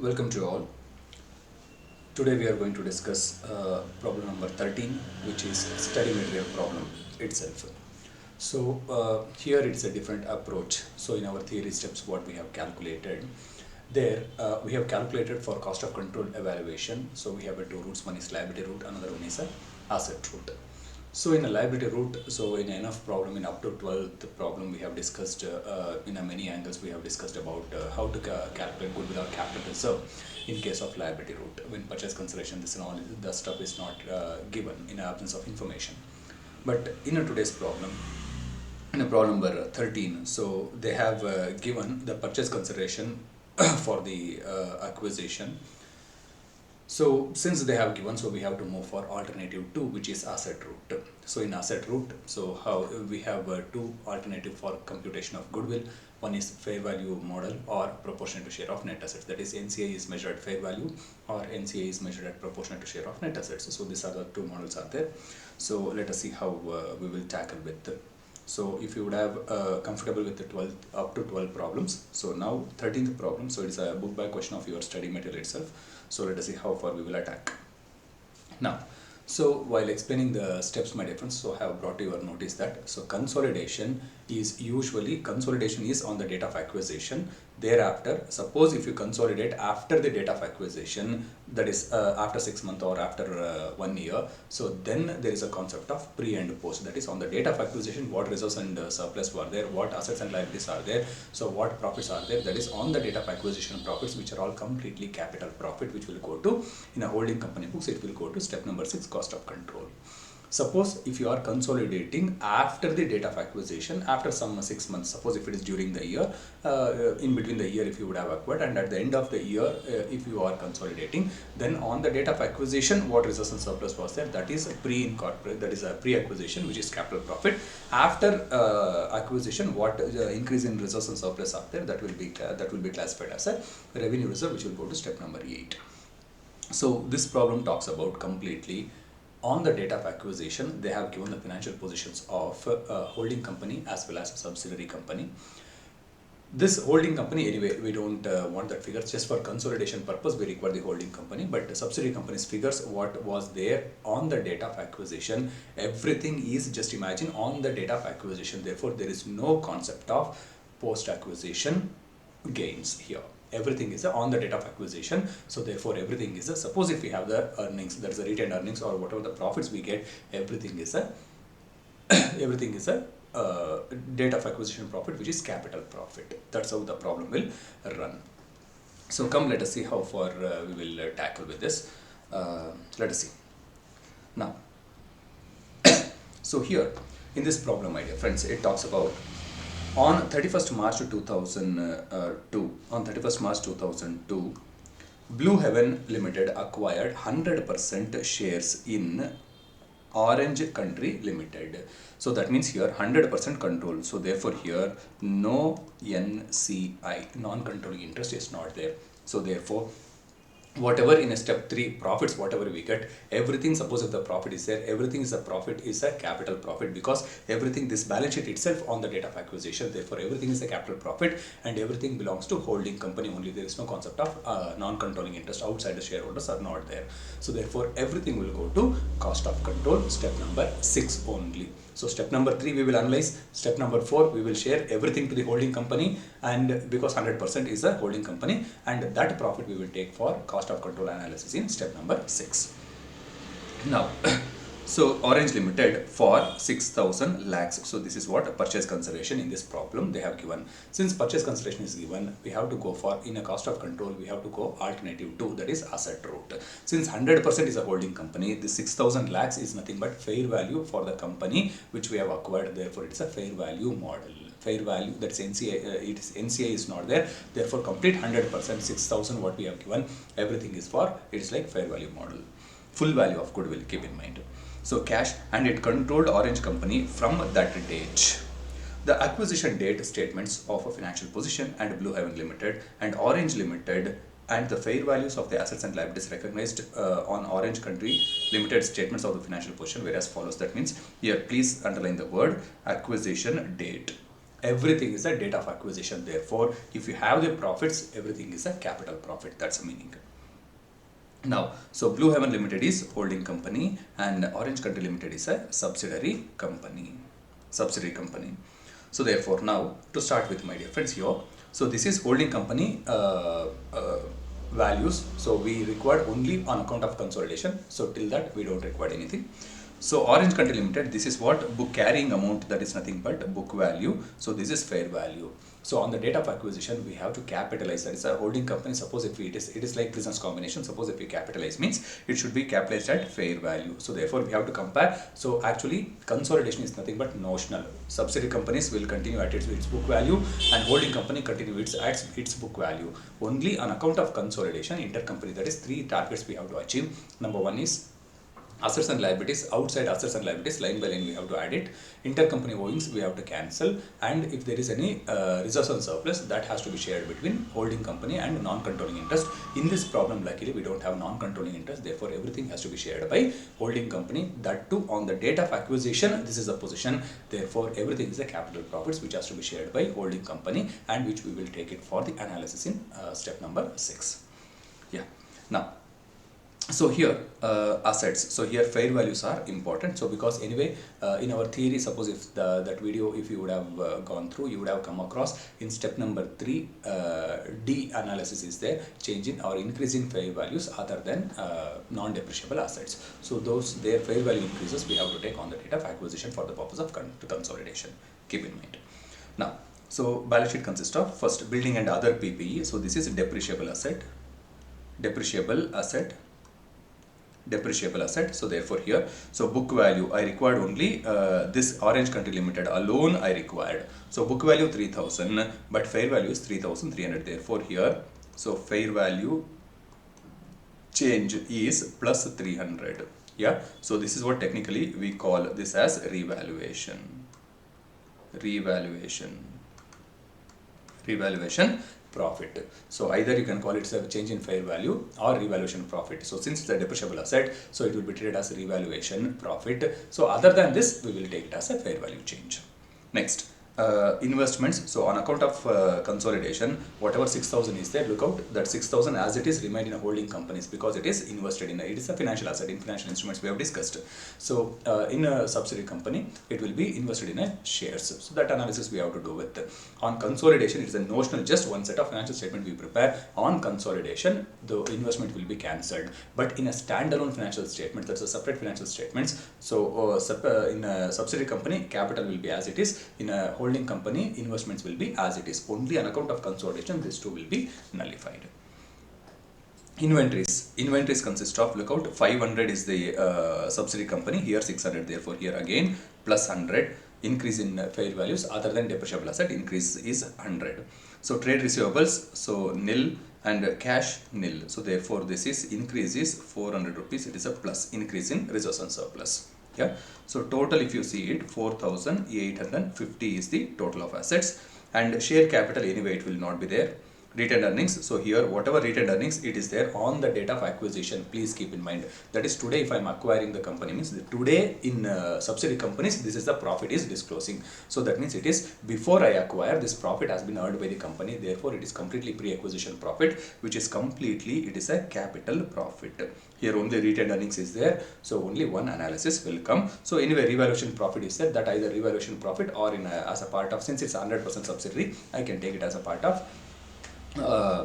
Welcome to all. Today we are going to discuss problem number 13, which is study material problem itself. Here it's a different approach. So in our theory steps, what we have calculated there, we have calculated for cost of control evaluation. So we have two routes. One is liability route, another one is a asset route. So in a liability route, so in enough problem, in up to 12th problem, we have discussed in a many angles, we have discussed about how to calculate goodwill or capital reserve in case of liability route. When purchase consideration, this and all, the stuff is not given in absence of information. But in a today's problem, in a problem number 13, so they have given the purchase consideration for the acquisition. So since they have given, so we have to move for alternative 2, which is asset route. So in asset route, so how we have two alternative for computation of goodwill. One is fair value model or proportionate to share of net assets. That is NCI is measured at fair value or NCI is measured at proportionate to share of net assets. So these are the two models are there. So let us see how we will tackle with. So if you would have comfortable with the 12 up to 12 problems. So now 13th problem. So it's a book by question of your study material itself. So let us see how far we will attack. Now, so while explaining the steps, my dear friends, so I have brought to your notice that so consolidation is on the date of acquisition. Thereafter, suppose if you consolidate after the date of acquisition, that is after 6 months or after 1 year, so then there is a concept of pre and post. That is on the date of acquisition, what reserves and surplus were there, what assets and liabilities are there, so what profits are there. That is on the date of acquisition profits, which are all completely capital profit, which will go to in a holding company books. It will go to step number 6, cost of control. Suppose if you are consolidating after the date of acquisition, after some 6 months, suppose if it is during the year, in between the year if you would have acquired, and at the end of the year if you are consolidating, then on the date of acquisition, what reserves and surplus was there, that is pre-incorporate, that is a pre-acquisition, which is capital profit. After acquisition, what increase in reserves and surplus are there, that will be classified as a revenue reserve, which will go to step number 8. So this problem talks about completely on the date of acquisition. They have given the financial positions of a holding company as well as a subsidiary company. This holding company, anyway, we don't want that figures. Just for consolidation purpose, we require the holding company. But the subsidiary company's figures, what was there on the date of acquisition, everything is, just imagine, on the date of acquisition. Therefore, there is no concept of post-acquisition gains here. Everything is on the date of acquisition. So therefore everything is suppose if we have the earnings, there is a retained earnings or whatever the profits we get, everything is a date of acquisition profit, which is capital profit. That's how the problem will run. So come, let us see how far we will tackle with this. Let us see now. So here in this problem, my dear friends, it talks about on 31st March 2002, Blue Heaven Limited acquired 100% shares in Orange Country Limited. So that means here 100% control. So therefore here no NCI, non-controlling interest, is not there. So therefore whatever in a step 3 profits, whatever we get, everything, suppose if the profit is there, everything is a profit, is a capital profit, because everything, this balance sheet itself on the date of acquisition, therefore everything is a capital profit and everything belongs to holding company only. There is no concept of non-controlling interest. Outside the shareholders are not there. So therefore everything will go to cost of control, step number 6 only. So step number 3 we will analyze, step number 4 we will share everything to the holding company, and because 100% is a holding company, and that profit we will take for cost of control analysis in step number 6. Now so Orange Limited for 6,000 lakhs. So this is what purchase consideration in this problem they have given. Since purchase consideration is given, we have to go for, in a cost of control, we have to go alternative 2, that is asset route. Since 100% is a holding company, this 6,000 lakhs is nothing but fair value for the company which we have acquired. Therefore it's a fair value model. Fair value, that's NCI, NCI is not there. Therefore complete 100%, 6,000 what we have given, everything is for, it is like fair value model. Full value of goodwill, keep in mind. So cash, and it controlled Orange Company from that date. The acquisition date statements of a financial position and Blue Heaven Limited and Orange Limited and the fair values of the assets and liabilities recognized on Orange Country Limited statements of the financial position were as follows. That means here please underline the word acquisition date. Everything is a date of acquisition. Therefore, if you have the profits, everything is a capital profit. That's the meaning. Now, so Blue Heaven Limited is holding company and Orange Country Limited is a subsidiary company. Subsidiary company. So therefore, now to start with, my dear friends, here. So this is holding company values. So we required only on account of consolidation. So till that we don't require anything. So Orange Country Limited, this is what book carrying amount, that is nothing but book value. So this is fair value. So on the date of acquisition, we have to capitalize. That is a holding company. Suppose if it is like business combination. Suppose if we capitalize means it should be capitalized at fair value. So therefore we have to compare. So actually consolidation is nothing but notional. Subsidiary companies will continue at its book value and holding company continue at its book value. Only on account of consolidation, intercompany, that is 3 targets we have to achieve. Number 1 is assets and liabilities. Outside assets and liabilities, line by line we have to add it. Intercompany owings we have to cancel, and if there is any reserves and surplus, that has to be shared between holding company and non-controlling interest. In this problem, luckily we don't have non-controlling interest, therefore everything has to be shared by holding company. That too on the date of acquisition, this is a position, therefore everything is a capital profits which has to be shared by holding company, and which we will take it for the analysis in step number 6. Yeah. Now, so here assets, so here fair values are important. So because anyway in our theory, suppose if that video if you would have gone through, you would have come across in step number 3 D analysis is there, change in or increase in fair values other than non-depreciable assets. So those their fair value increases we have to take on the date of acquisition for the purpose of consolidation. Keep in mind. Now, so balance sheet consists of first building and other PPE. So this is depreciable asset, depreciable asset, depreciable asset. So therefore here, so book value I required only this Orange Country Limited alone I required. So book value 3000, but fair value is 3300. Therefore here, so fair value change is plus 300. Yeah, so this is what technically we call this as revaluation. Revaluation profit. So either you can call it a change in fair value or revaluation profit. So since it's a depreciable asset, so it will be treated as a revaluation profit. So other than this, we will take it as a fair value change. Next, investments. So on account of consolidation, whatever 6000 is there, look out that 6000 as it is remain in a holding companies because it is invested in it is a financial asset in financial instruments we have discussed. So in a subsidiary company, it will be invested in a shares. So that analysis we have to do with. On consolidation, it is a notional, just one set of financial statement we prepare. On consolidation, the investment will be cancelled. But in a standalone financial statement, that's a separate financial statements. So in a subsidiary company, capital will be as it is. In a holding company, investments will be as it is. Only on account of consolidation, these two will be nullified. Inventories consist of, look out, 500 is the subsidiary company, here 600, therefore here again plus 100. Increase in fair values other than depreciable asset, increase is 100. So trade receivables, so nil, and cash nil. So therefore this is increase is 400 rupees, it is a plus, increase in reserves and surplus. Yeah, so total if you see it, 4850 is the total of assets, and share capital anyway it will not be there. Retained earnings, so here whatever retained earnings, it is there on the date of acquisition. Please keep in mind that is today if I am acquiring the company, means today in subsidiary companies this is the profit is disclosing. So that means it is before I acquire, this profit has been earned by the company, therefore it is completely pre-acquisition profit, which is completely, it is a capital profit. Here only retained earnings is there, so only one analysis will come. So anyway, revaluation profit is there, that either revaluation profit or in as a part of, since it's 100% subsidiary, I can take it as a part of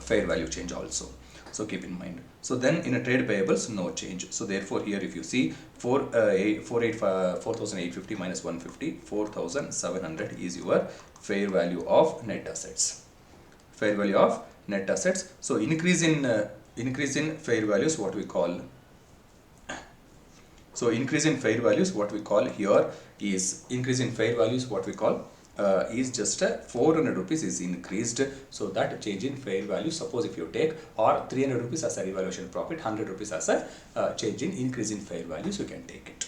fair value change also. So keep in mind. So then in a trade payables, no change. So therefore here if you see 4850 minus 150, 4700 is your fair value of net assets. Fair value of net assets. So increase in fair values, what we call. So increase in fair values, what we call here is increase in fair values, what we call is just a 400 rupees is increased. So that change in fair value, suppose if you take, or 300 rupees as a revaluation profit, 100 rupees as a change in increase in fair values, you can take it.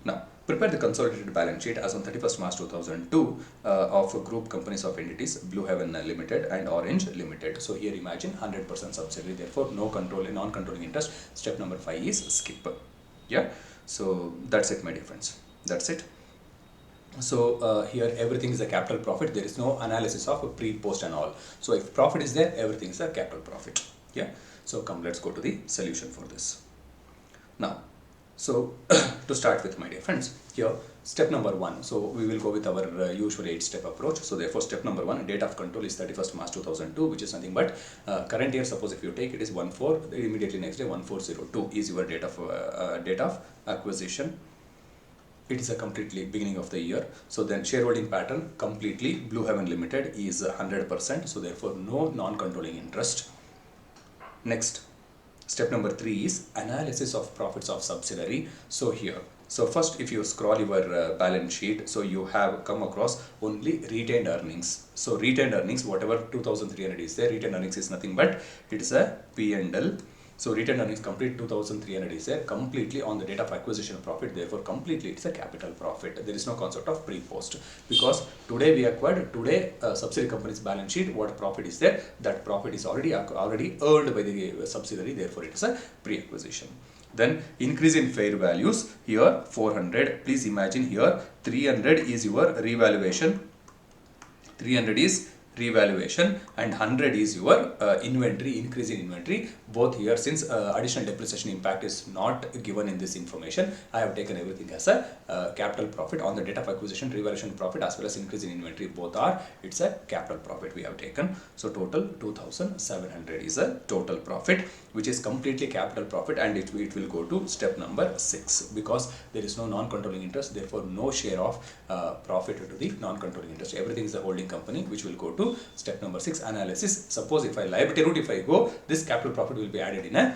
Now prepare the consolidated balance sheet as on 31st March 2002 of group companies of entities Blue Heaven Limited and Orange Limited. So here imagine 100% subsidiary, therefore no non-controlling interest. Step number 5 is skip. Yeah, so that's it my dear friends, that's it. So here everything is a capital profit. There is no analysis of pre, post and all. So if profit is there, everything is a capital profit. Yeah. So come, let's go to the solution for this. Now, so to start with, my dear friends, here step number 1. So we will go with our usual 8-step approach. So therefore step number 1, date of control is 31st March 2002, which is nothing but current year. Suppose if you take it is 1/4, immediately next day 1402 is your date of acquisition. It is a completely beginning of the year. So then shareholding pattern completely Blue Heaven Limited is 100%. So therefore no non-controlling interest. Next, step number 3 is analysis of profits of subsidiary. So here, so first if you scroll your balance sheet, so you have come across only retained earnings. So retained earnings, whatever 2300 is there, retained earnings is nothing but it is a P&L. So retained earnings complete 2300 is there completely on the date of acquisition profit. Therefore completely it's a capital profit. There is no concept of pre-post, because today we acquired, today subsidiary company's balance sheet, what profit is there, that profit is already earned by the subsidiary. Therefore it is a pre-acquisition. Then increase in fair values, here 400. Please imagine here 300 is your revaluation. 300 is revaluation and 100 is your inventory, increase in inventory. Both here, since additional depreciation impact is not given in this information, I have taken everything as a capital profit on the date of acquisition. Revaluation profit as well as increase in inventory, both are, it's a capital profit we have taken. So total 2700 is a total profit, which is completely capital profit, and it will go to step number 6, because there is no non-controlling interest. Therefore no share of profit to the non-controlling interest. Everything is a holding company, which will go to step number 6, analysis. Suppose if I liability route, if I go, this capital profit will be added in a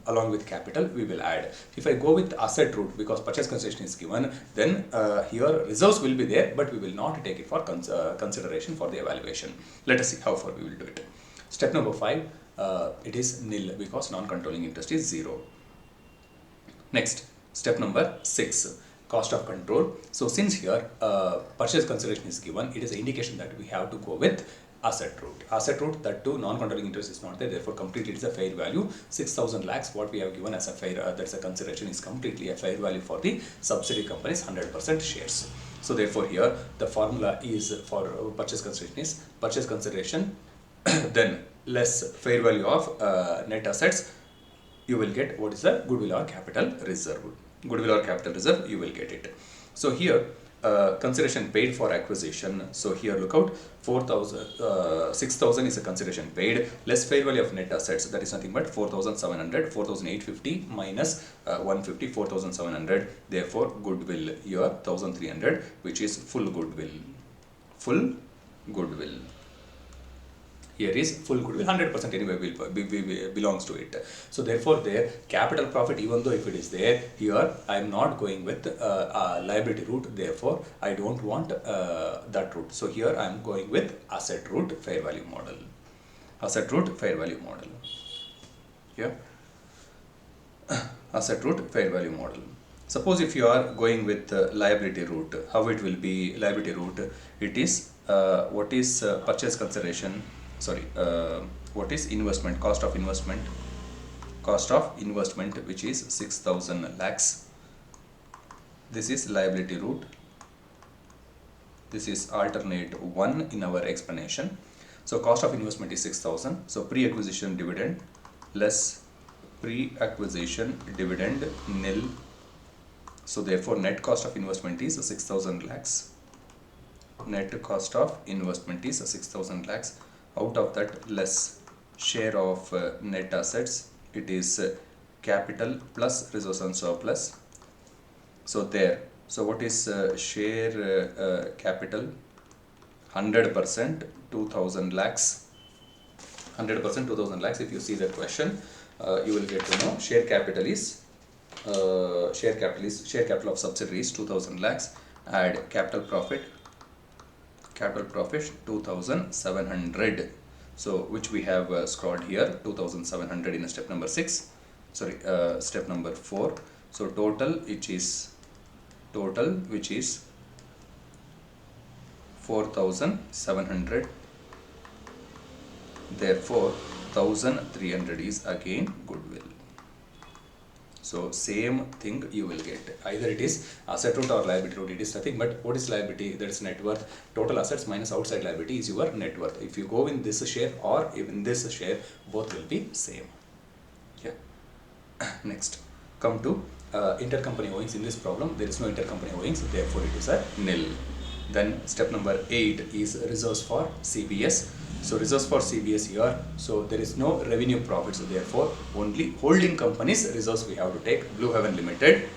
along with capital we will add. If I go with asset route, because purchase consideration is given, then here reserves will be there, but we will not take it for consideration for the evaluation. Let us see how far we will do it. Step number 5, it is nil, because non-controlling interest is 0. Next, step number 6, cost of control. So since here purchase consideration is given, it is an indication that we have to go with asset route. Asset route, that too non-controlling interest is not there. Therefore completely it is a fair value. 6,000 lakhs what we have given as a fair, that's a consideration, is completely a fair value for the subsidiary company's 100% shares. So therefore here the formula is for purchase consideration is purchase consideration then less fair value of net assets, you will get what is the goodwill or capital reserve. Goodwill or capital reserve, you will get it. So here consideration paid for acquisition. So here look out, 6,000 is a consideration paid, less fair value of net assets, that is nothing but 4,700, 4,850 minus 150, 4,700. Therefore goodwill here 1,300, which is full goodwill. Full goodwill. Here is full goodwill, 100% anyway will belongs to it. So therefore their capital profit, even though if it is there, here I am not going with liability route. Therefore I don't want that route. So here I am going with asset route fair value model. Asset route fair value model. Here asset route fair value model. Suppose if you are going with liability route, how it will be? Liability route, it is what is purchase consideration, what is investment, cost of investment, which is 6,000 lakhs. This is liability route. This is alternate 1 in our explanation. So cost of investment is 6,000. So pre-acquisition dividend less pre-acquisition dividend nil. So therefore net cost of investment is 6,000 lakhs. Net cost of investment is 6,000 lakhs. Out of that less share of net assets, it is capital plus reserves and surplus. So there, so what is share capital? 100% 2,000 lakhs. 100% 2,000 lakhs. If you see the question, you will get to know share capital of subsidiary is 2,000 lakhs. Add capital profit 2,700. So which we have scrawled here 2,700 in step number 6, step number 4. So total which is 4,700. Therefore 1,300 is again goodwill. So same thing you will get. Either it is asset root or liability root, it is nothing but what is liability? That is net worth. Total assets minus outside liability is your net worth. If you go in this share or in this share, both will be same. Yeah. Next, come to intercompany owings. In this problem, there is no intercompany owings, therefore it is a nil. Then step number 8 is reserves for CBS. So reserves for CBS here, so there is no revenue profits, therefore only holding companies reserves we have to take. Blue Heaven Limited,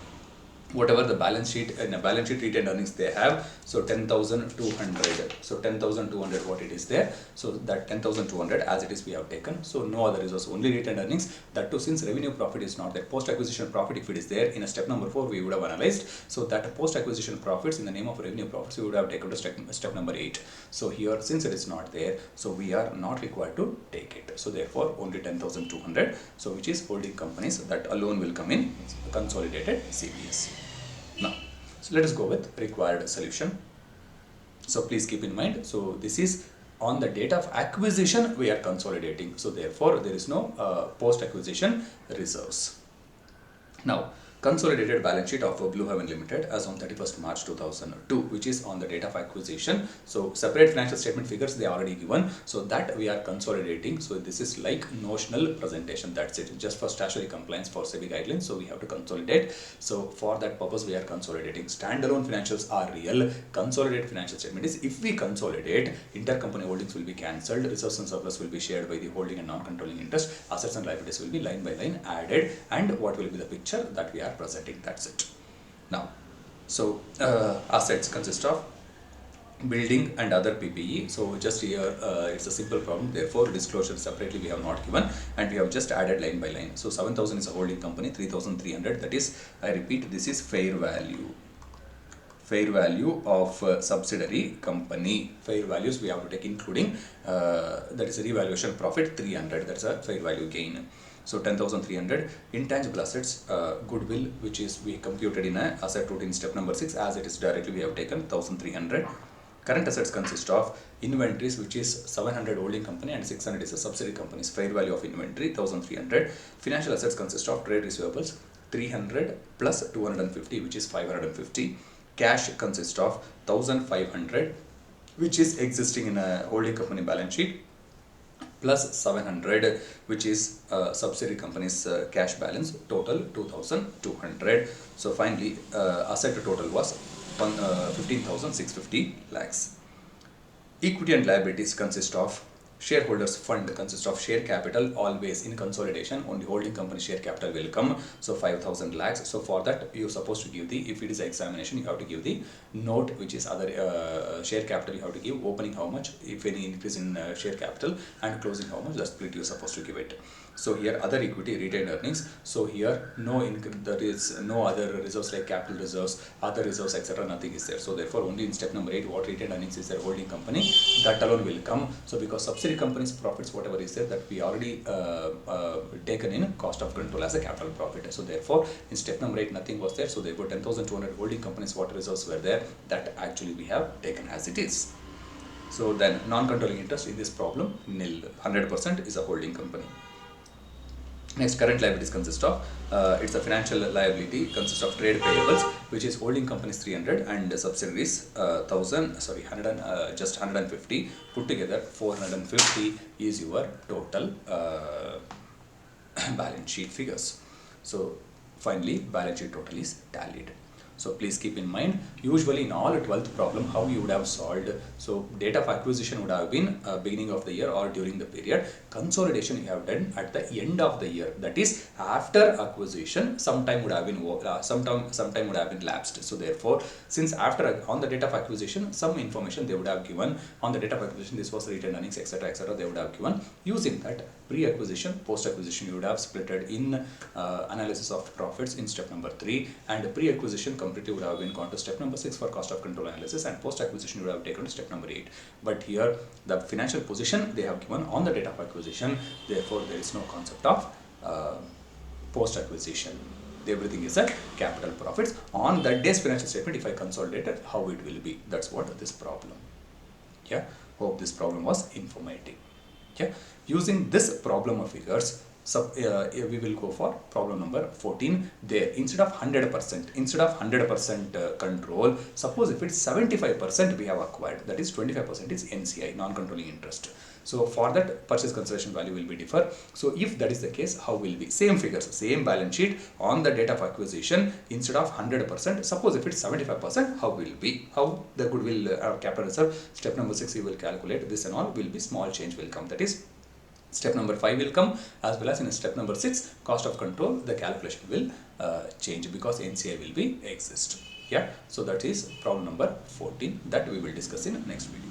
whatever the balance sheet and balance sheet retained earnings they have, so 10,200, so 10,200 what it is there, so that 10,200 as it is we have taken. So no other resource, only retained earnings. That too, since revenue profit is not there, post acquisition profit if it is there, in a step number 4 we would have analyzed, so that post acquisition profits in the name of revenue profits we would have taken to step number 8. So here, since it is not there, so we are not required to take it, so therefore only 10,200, so which is holding companies, that alone will come in consolidated CBS. Now, so let us go with required solution. So please keep in mind, so this is on the date of acquisition we are consolidating, so therefore there is no post acquisition reserves. Now, consolidated balance sheet of Blue Heaven Limited as on 31st March 2002, which is on the date of acquisition. So separate financial statement figures they are already given, so that we are consolidating. So this is like notional presentation, that's it, just for statutory compliance for SEBI guidelines, so we have to consolidate. So for that purpose we are consolidating. Standalone financials are real, consolidated financial statement is if we consolidate, intercompany holdings will be cancelled, reserves and surplus will be shared by the holding and non-controlling interest, assets and liabilities will be line by line added, and what will be the picture that we are presenting, that's it. Now, so assets consist of building and other PPE. So just here it's a simple problem, therefore disclosure separately we have not given, and we have just added line by line. So 7,000 is a holding company, 3,300, that is, I repeat, this is fair value of subsidiary company. Fair values we have to take including that is a revaluation profit 300, that's a fair value gain. So 10,300. Intangible assets, goodwill, which is we computed in a asset root in step number 6, as it is directly we have taken 1,300. Current assets consist of inventories, which is 700 holding company and 600 is a subsidiary company's fair value of inventory, 1,300. Financial assets consist of trade receivables, 300 plus 250, which is 550. Cash consists of 1,500, which is existing in a holding company balance sheet, plus 700, which is subsidiary company's cash balance, total 2,200. So finally asset total was 15,650 lakhs. Equity and liabilities consist of shareholders fund, consists of share capital. Always in consolidation only holding company share capital will come, so 5,000 lakhs. So for that you are supposed to give the, if it is examination you have to give the note, which is other share capital you have to give, opening how much, if any increase in share capital, and closing how much, the split you are supposed to give it. So here other equity, retained earnings, so here no income, there is no other reserves like capital reserves, other reserves, etc., nothing is there. So therefore only in step number 8 what retained earnings is there, holding company, that alone will come. So because subsidiary companies profits whatever is there, that we already taken in cost of control as a capital profit. So therefore in step number 8 nothing was there, so therefore 10,200 holding companies what reserves were there, that actually we have taken as it is. So then non-controlling interest in this problem nil, 100% is a holding company. Next, current liabilities consist of, it's a financial liability, consists of trade payables, which is holding companies 300 and subsidiaries 100, just 150, put together 450 is your total balance sheet figures. So finally balance sheet total is tallied. So please keep in mind, usually in all 12th problem how you would have solved, so date of acquisition would have been beginning of the year or during the period, consolidation you have done at the end of the year, that is after acquisition sometime would have been sometime would have been lapsed. So therefore since after, on the date of acquisition some information they would have given, on the date of acquisition this was retained earnings, etc., etc., they would have given. Using that, pre-acquisition, post-acquisition you would have splitted in analysis of profits in step number 3, and pre-acquisition completely would have been gone to step number 6 for cost of control analysis, and post-acquisition you would have taken to step number 8. But here the financial position they have given on the date of acquisition, therefore there is no concept of post-acquisition. Everything is a capital profits. On that day's financial statement, if I consolidated, how it will be, that's what this problem. Yeah, hope this problem was informative. Yeah, using this problem of figures, we will go for problem number 14. There, instead of 100% control, suppose if it's 75% we have acquired, that is 25% is NCI, non-controlling interest. So for that, purchase consideration value will be differ. So if that is the case, how will be? Same figures, same balance sheet on the date of acquisition. Instead of 100%, suppose if it's 75%, how will be? How the goodwill capital reserve? Step number 6 you will calculate this, and all will be small change will come. That is step number 5 will come, as well as in step number 6 cost of control, the calculation will change because NCI will be exist. Yeah, so that is problem number 14 that we will discuss in next video.